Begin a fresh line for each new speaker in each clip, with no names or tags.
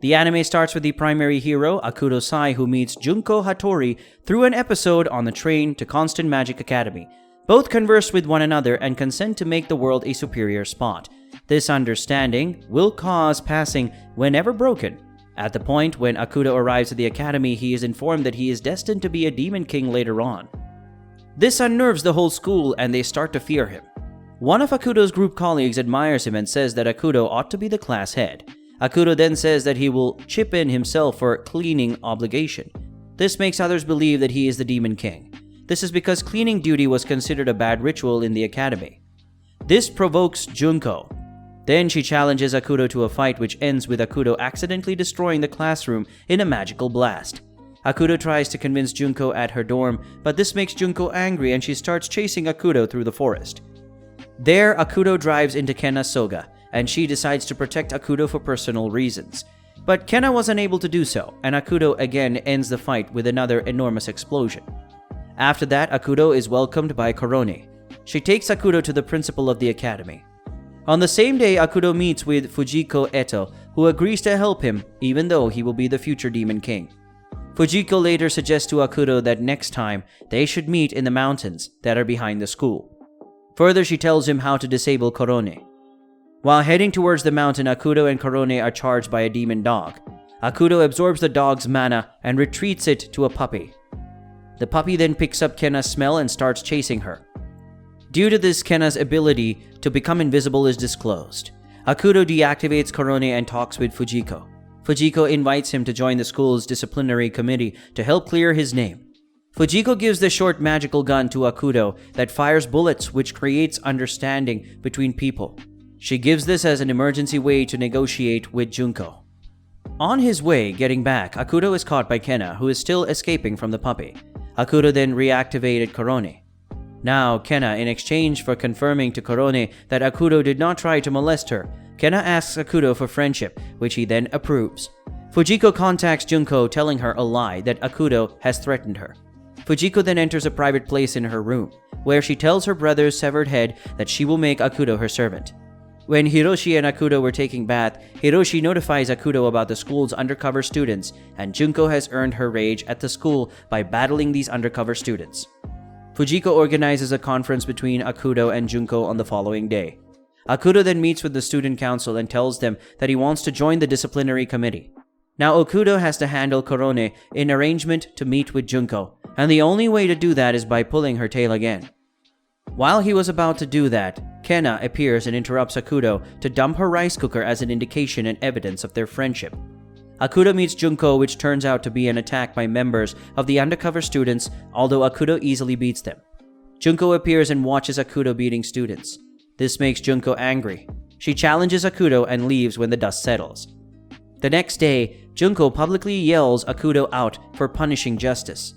The anime starts with the primary hero, Akuto Sai, who meets Junko Hattori through an episode on the train to Constant Magic Academy. Both converse with one another and consent to make the world a superior spot. This understanding will cause passing whenever broken. At the point when Akuto arrives at the academy, he is informed that he is destined to be a demon king later on. This unnerves the whole school and they start to fear him. One of Akuto's group colleagues admires him and says that Akuto ought to be the class head. Akuto then says that he will chip in himself for cleaning obligation. This makes others believe that he is the demon king. This is because cleaning duty was considered a bad ritual in the academy. This provokes Junko. Then she challenges Akuto to a fight which ends with Akuto accidentally destroying the classroom in a magical blast. Akuto tries to convince Junko at her dorm, but this makes Junko angry and she starts chasing Akuto through the forest. There, Akuto drives into Kenna's Soga, and she decides to protect Akuto for personal reasons. But Kenna was unable to do so, and Akuto again ends the fight with another enormous explosion. After that, Akuto is welcomed by Korone. She takes Akuto to the principal of the academy. On the same day, Akuto meets with Fujiko Eto, who agrees to help him even though he will be the future demon king. Fujiko later suggests to Akuto that next time they should meet in the mountains that are behind the school. Further, she tells him how to disable Korone. While heading towards the mountain, Akuto and Korone are charged by a demon dog. Akuto absorbs the dog's mana and retreats it to a puppy. The puppy then picks up Kenna's smell and starts chasing her. Due to this, Kenna's ability to become invisible is disclosed. Akuto deactivates Korone and talks with Fujiko. Fujiko invites him to join the school's disciplinary committee to help clear his name. Fujiko gives the short magical gun to Akuto that fires bullets, which creates understanding between people. She gives this as an emergency way to negotiate with Junko. On his way getting back, Akuto is caught by Kenna, who is still escaping from the puppy. Akuto then reactivated Korone. Now, Kenna, in exchange for confirming to Korone that Akuto did not try to molest her, Kenna asks Akuto for friendship, which he then approves. Fujiko contacts Junko, telling her a lie that Akuto has threatened her. Fujiko then enters a private place in her room, where she tells her brother's severed head that she will make Akuto her servant. When Hiroshi and Akuto were taking bath, Hiroshi notifies Akuto about the school's undercover students, and Junko has earned her rage at the school by battling these undercover students. Fujiko organizes a conference between Akuto and Junko on the following day. Akuto then meets with the student council and tells them that he wants to join the disciplinary committee. Now Akuto has to handle Korone in arrangement to meet with Junko, and the only way to do that is by pulling her tail again. While he was about to do that, Kenna appears and interrupts Akuto to dump her rice cooker as an indication and evidence of their friendship. Akuto meets Junko, which turns out to be an attack by members of the undercover students, although Akuto easily beats them. Junko appears and watches Akuto beating students. This makes Junko angry. She challenges Akuto and leaves when the dust settles. The next day, Junko publicly yells Akuto out for punishing justice.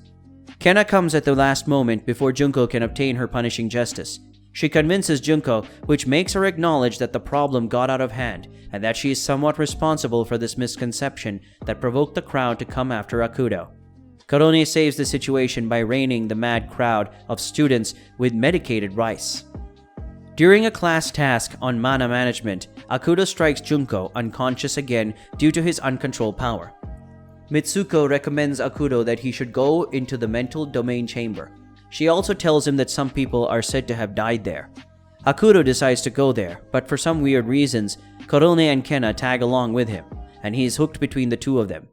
Kenna comes at the last moment before Junko can obtain her punishing justice. She convinces Junko, which makes her acknowledge that the problem got out of hand and that she is somewhat responsible for this misconception that provoked the crowd to come after Akuto. Korone saves the situation by reining the mad crowd of students with medicated rice. During a class task on mana management, Akuto strikes Junko unconscious again due to his uncontrolled power. Mitsuko recommends Akuto that he should go into the mental domain chamber. She also tells him that some people are said to have died there. Akuto decides to go there, but for some weird reasons, Korone and Kenna tag along with him, and he is hooked between the two of them.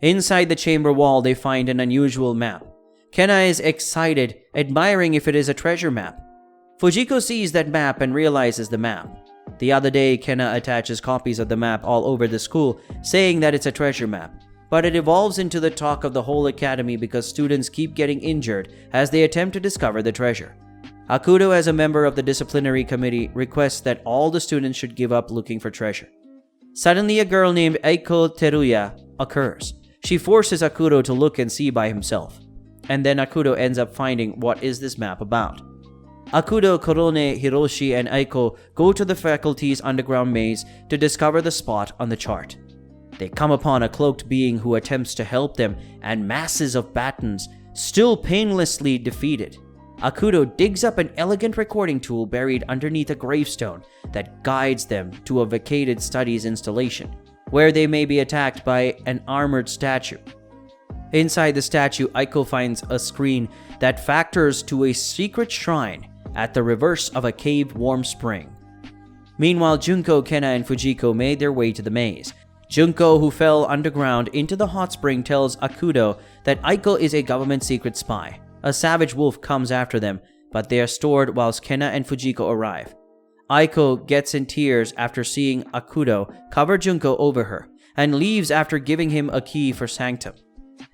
Inside the chamber wall, they find an unusual map. Kenna is excited, admiring if it is a treasure map. Fujiko sees that map and realizes the map. The other day, Kenna attaches copies of the map all over the school, saying that it's a treasure map. But it evolves into the talk of the whole academy because students keep getting injured as they attempt to discover the treasure. Akuto, as a member of the disciplinary committee, requests that all the students should give up looking for treasure. Suddenly, a girl named Eiko Teruya occurs. She forces Akuto to look and see by himself. And then Akuto ends up finding what is this map about. Akuto, Korone, Hiroshi, and Eiko go to the faculty's underground maze to discover the spot on the chart. They come upon a cloaked being who attempts to help them, and masses of batons, still painlessly defeated. Akuto digs up an elegant recording tool buried underneath a gravestone that guides them to a vacated studies installation. where they may be attacked by an armored statue. Inside the statue, Aiko finds a screen that factors to a secret shrine at the reverse of a cave warm spring. Meanwhile, Junko, Kena, and Fujiko made their way to the maze. Junko, who fell underground into the hot spring, tells Akuto that Aiko is a government secret spy. A savage wolf comes after them, but they are stored whilst Kena and Fujiko arrive. Aiko gets in tears after seeing Akuto cover Junko over her, and leaves after giving him a key for Sanctum.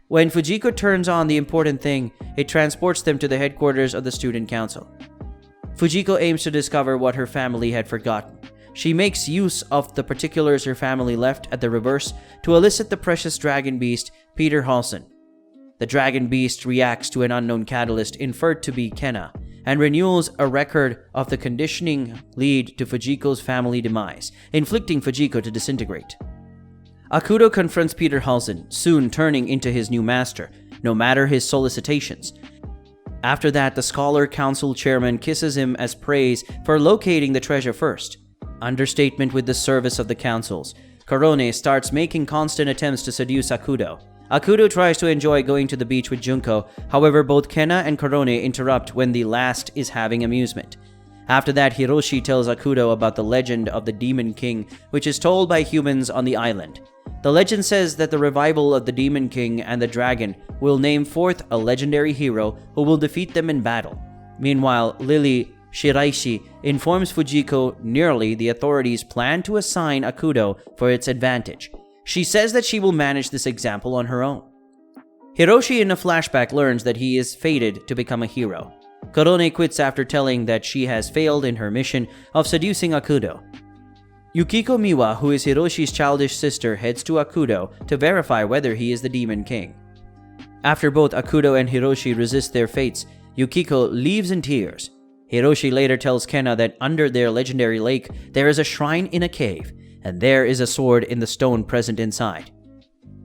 When Fujiko turns on the important thing, it transports them to the headquarters of the student council. Fujiko aims to discover what her family had forgotten. She makes use of the particulars her family left at the reverse to elicit the precious dragon beast, Peter Halson. The dragon beast reacts to an unknown catalyst inferred to be Kena, and renewals a record of the conditioning lead to Fujiko's family demise, inflicting Fujiko to disintegrate. Akuto confronts Peter Halson, soon turning into his new master, no matter his solicitations. After that, the Scholar Council chairman kisses him as praise for locating the treasure first. Understatement with the service of the councils. Korone starts making constant attempts to seduce Akuto. Akuto tries to enjoy going to the beach with Junko, however both Kena and Korone interrupt when the last is having amusement. After that, Hiroshi tells Akuto about the legend of the Demon King, which is told by humans on the island. The legend says that the revival of the Demon King and the dragon will name forth a legendary hero who will defeat them in battle. Meanwhile, Lily Shiraishi informs Fujiko nearly the authorities plan to assign Akuto for its advantage. She says that she will manage this example on her own. Hiroshi in a flashback learns that he is fated to become a hero. Korone quits after telling that she has failed in her mission of seducing Akuto. Yukiko Miwa, who is Hiroshi's childish sister, heads to Akuto to verify whether he is the Demon King. After both Akuto and Hiroshi resist their fates, Yukiko leaves in tears. Hiroshi later tells Kena that under their legendary lake, there is a shrine in a cave, and there is a sword in the stone present inside.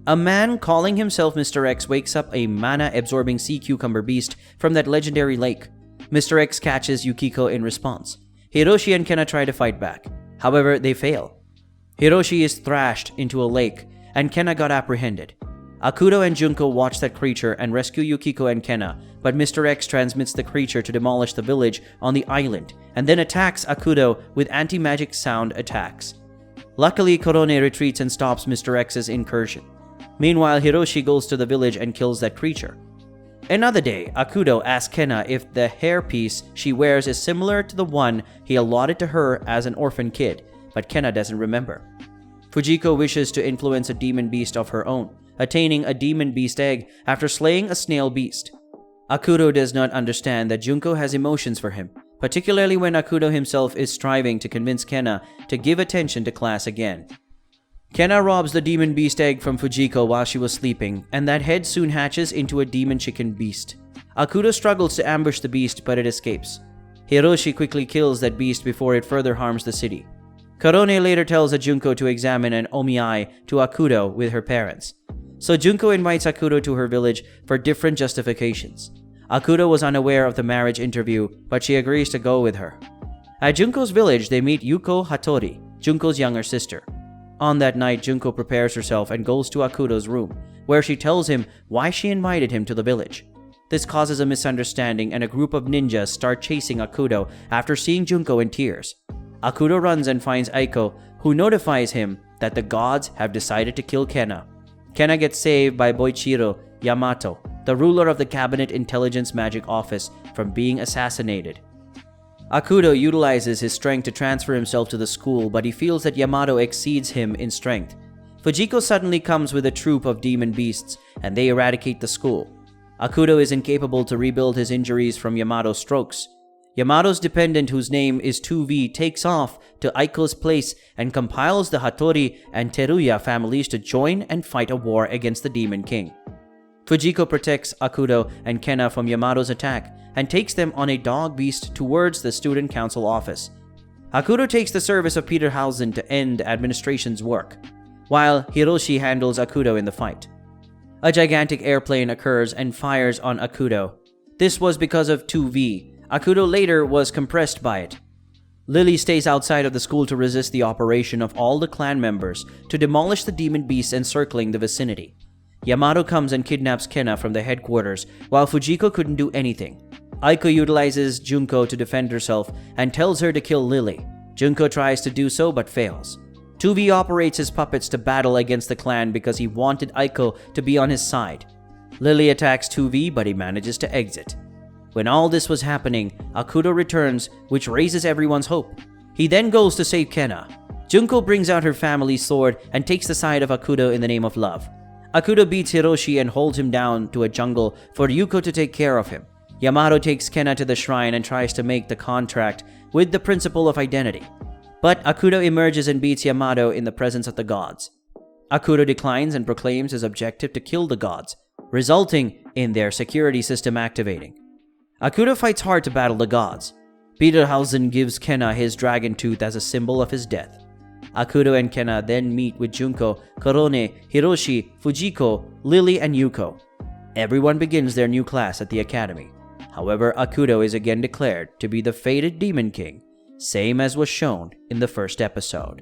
A man calling himself Mr. X wakes up a mana-absorbing sea cucumber beast from that legendary lake. Mr. X catches Yukiko in response. Hiroshi and Kena try to fight back. However, they fail. Hiroshi is thrashed into a lake, and Kena got apprehended. Akuto and Junko watch that creature and rescue Yukiko and Kena, but Mr. X transmits the creature to demolish the village on the island, and then attacks Akuto with anti-magic sound attacks. Luckily, Korone retreats and stops Mr. X's incursion. Meanwhile, Hiroshi goes to the village and kills that creature. Another day, Akuto asks Kena if the hairpiece she wears is similar to the one he allotted to her as an orphan kid, but Kena doesn't remember. Fujiko wishes to influence a demon beast of her own, attaining a demon beast egg after slaying a snail beast. Akuto does not understand that Junko has emotions for him, particularly when Akuto himself is striving to convince Kena to give attention to class again. Kena robs the demon beast egg from Fujiko while she was sleeping, and that head soon hatches into a demon chicken beast. Akuto struggles to ambush the beast, but it escapes. Hiroshi quickly kills that beast before it further harms the city. Korone later tells Junko to examine an omiai to Akuto with her parents. So Junko invites Akuto to her village for different justifications. Akuto was unaware of the marriage interview, but she agrees to go with her. At Junko's village, they meet Yuko Hattori, Junko's younger sister. On that night, Junko prepares herself and goes to Akuto's room, where she tells him why she invited him to the village. This causes a misunderstanding, and a group of ninjas start chasing Akuto after seeing Junko in tears. Akuto runs and finds Aiko, who notifies him that the gods have decided to kill Kena. Kena gets saved by Boichiro Yamato, the ruler of the Cabinet Intelligence Magic Office, from being assassinated. Akuto utilizes his strength to transfer himself to the school, but he feels that Yamato exceeds him in strength. Fujiko suddenly comes with a troop of demon beasts, and they eradicate the school. Akuto is incapable to rebuild his injuries from Yamato's strokes. Yamato's dependent, whose name is 2V, takes off to Aiko's place and compiles the Hattori and Teruya families to join and fight a war against the Demon King. Fujiko protects Akuto and Kena from Yamato's attack and takes them on a dog beast towards the student council office. Akuto takes the service of Peter Halson to end administration's work, while Hiroshi handles Akuto in the fight. A gigantic airplane occurs and fires on Akuto. This was because of 2V. Akuto later was compressed by it. Lily stays outside of the school to resist the operation of all the clan members to demolish the demon beasts encircling the vicinity. Yamato comes and kidnaps Kena from the headquarters, while Fujiko couldn't do anything. Aiko utilizes Junko to defend herself and tells her to kill Lily. Junko tries to do so but fails. 2V operates his puppets to battle against the clan because he wanted Aiko to be on his side. Lily attacks 2V but he manages to exit. When all this was happening, Akuto returns, which raises everyone's hope. He then goes to save Kena. Junko brings out her family's sword and takes the side of Akuto in the name of love. Akuto beats Hiroshi and holds him down to a jungle for Yuko to take care of him. Yamato takes Kena to the shrine and tries to make the contract with the principle of identity. But Akuto emerges and beats Yamato in the presence of the gods. Akuto declines and proclaims his objective to kill the gods, resulting in their security system activating. Akuto fights hard to battle the gods. Peterhausen gives Kena his dragon tooth as a symbol of his death. Akuto and Kena then meet with Junko, Korone, Hiroshi, Fujiko, Lily, and Yuko. Everyone begins their new class at the academy. However, Akuto is again declared to be the fated Demon King, same as was shown in the first episode.